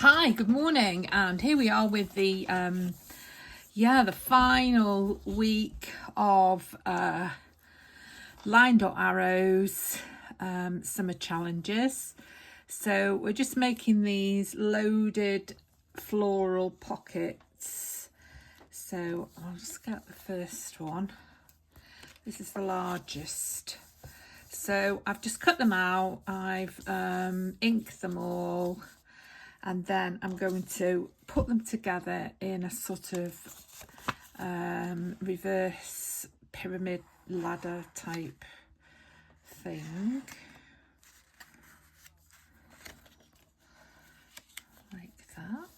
Hi, good morning, and here we are with the the final week of Line Dot Arrows summer challenges. So we're just making these loaded floral pockets. So I'll just get the first one. This is the largest. So I've just cut them out, I've inked them all, and then I'm going to put them together in a sort of reverse pyramid ladder type thing. Like that.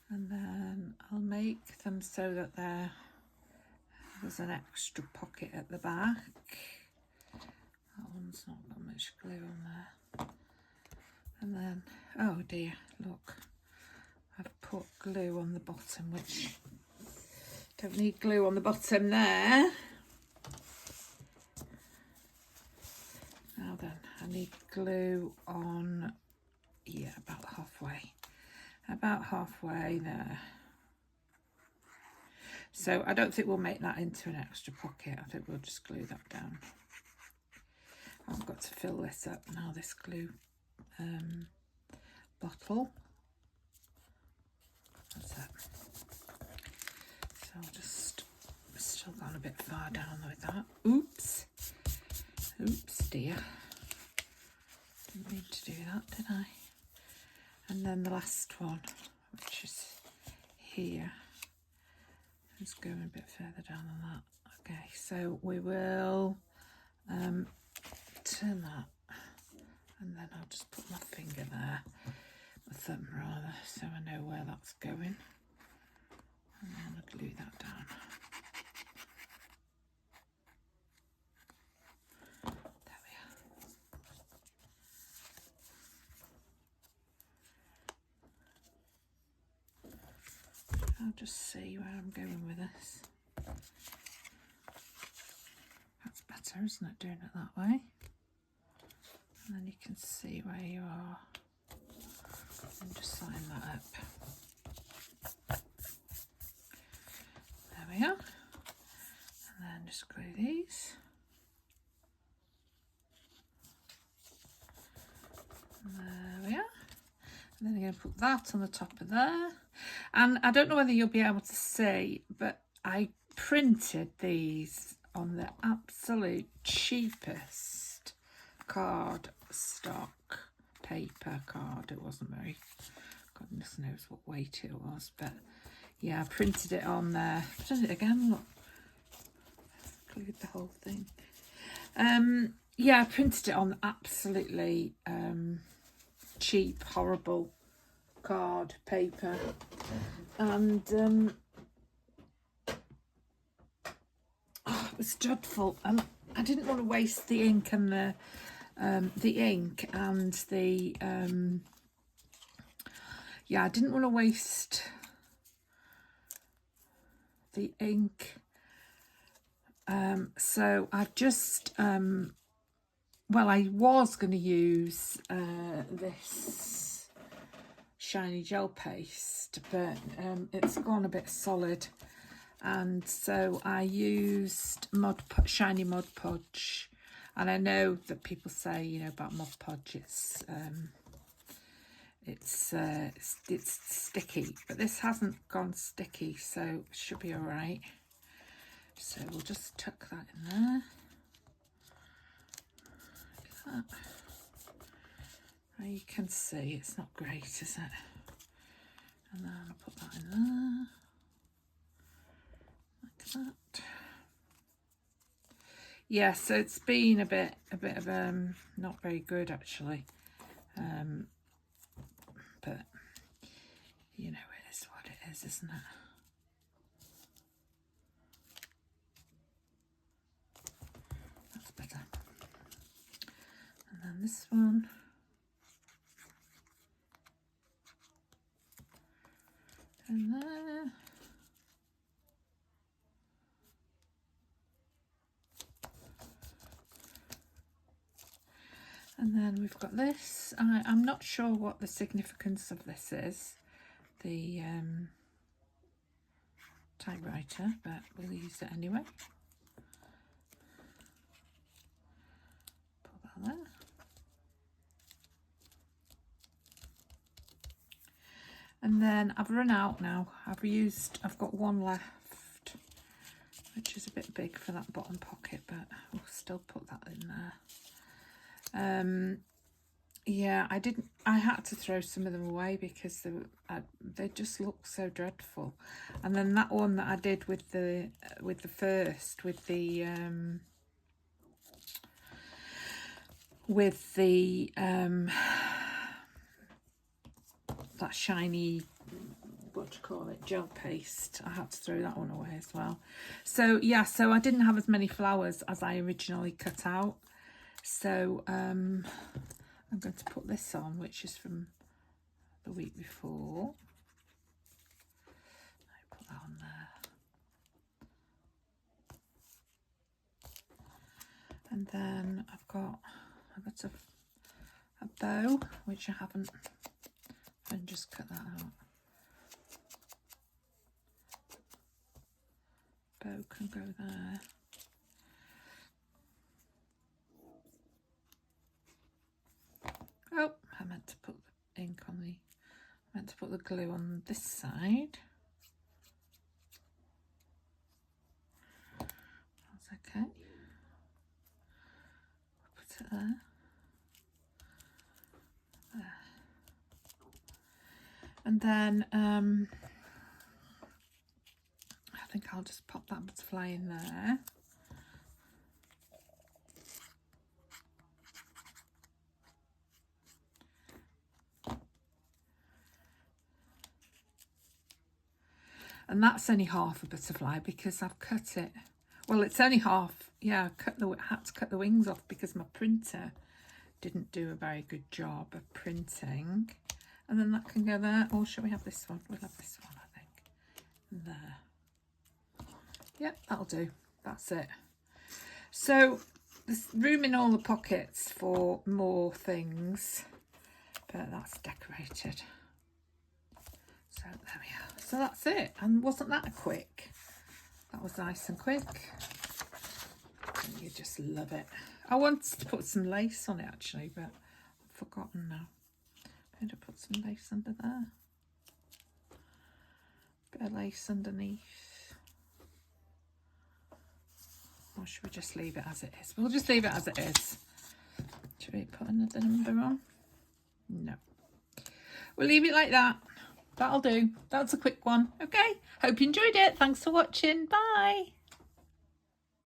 And then I'll make them so that there's an extra pocket at the back. That one's not got much glue on there. And then, oh dear, look, I've put glue on the bottom, which don't need glue on the bottom there. Now then, I need glue on, yeah, about halfway there. So I don't think we'll make that into an extra pocket. I think we'll just glue that down. I've got to fill this up now, this glue bottle. That's it. So I'll just, still gone a bit far down with that. Oops dear. Didn't mean to do that, did I? And then the last one, which is here, is going a bit further down than that. Okay, so we will turn that, and then I'll just put my finger there, my thumb rather, so I know where that's going, and then I'll glue that down. There we are. I'll just see where I'm going with this. That's better, isn't it, doing it that way? And then you can see where you are and just line that up. There we are. And then just glue these. And there we are. And then I'm going to put that on the top of there. And I don't know whether you'll be able to see, but I printed these on the absolute cheapest card stock paper card. It wasn't very, goodness knows what weight it was, but yeah, I printed it on there. I've done it again, look, glued the whole thing. Yeah, I printed it on absolutely cheap, horrible card paper, and it was dreadful, and I didn't want to waste the ink and the ink and the yeah, I didn't want to waste the ink, so I've just well, I was going to use this shiny gel paste, but it's gone a bit solid, and so I used shiny Mod Podge. And I know that people say, you know, about Mod Podge, it's sticky, but this hasn't gone sticky, so it should be all right. So we'll just tuck that in there. Like that. Now you can see it's not great, is it? And then I'll put that in there, like that. Yeah, so it's been a bit of not very good actually, but you know, it is what it is, isn't it? That's better. And then this one. And there. And then we've got this. I'm not sure what the significance of this is, the typewriter, but we'll use it anyway. Put that there. And then I've run out now. I've got one left, which is a bit big for that bottom pocket, but we'll still put that in there. Yeah, I had to throw some of them away because they just look so dreadful. And then that one that I did with the that shiny, what do you call it, gel paste, I had to throw that one away as well. So yeah, so I didn't have as many flowers as I originally cut out. So I'm going to put this on, which is from the week before. I put that on there. And then I've got a bow, which I haven't, and just cut that out. Bow can go there. Oh, I meant to put the ink on I meant to put the glue on this side. That's okay. Put it there. There. And then I think I'll just pop that butterfly in there. And that's only half a butterfly because I've cut it. Well, it's only half. Yeah, I had to cut the wings off because my printer didn't do a very good job of printing. And then that can go there. Or shall we have this one? We'll have this one, I think. There. Yep, that'll do. That's it. So there's room in all the pockets for more things, but that's decorated. So there we are. So that's it. And wasn't that quick? That was nice and quick. And you just love it. I wanted to put some lace on it actually, but I've forgotten now. I'm going to put some lace under there. Bit of lace underneath. Or should we just leave it as it is? We'll just leave it as it is. Should we put another number on? No. We'll leave it like that. That'll do. That's a quick one. Okay. Hope you enjoyed it. Thanks for watching. Bye.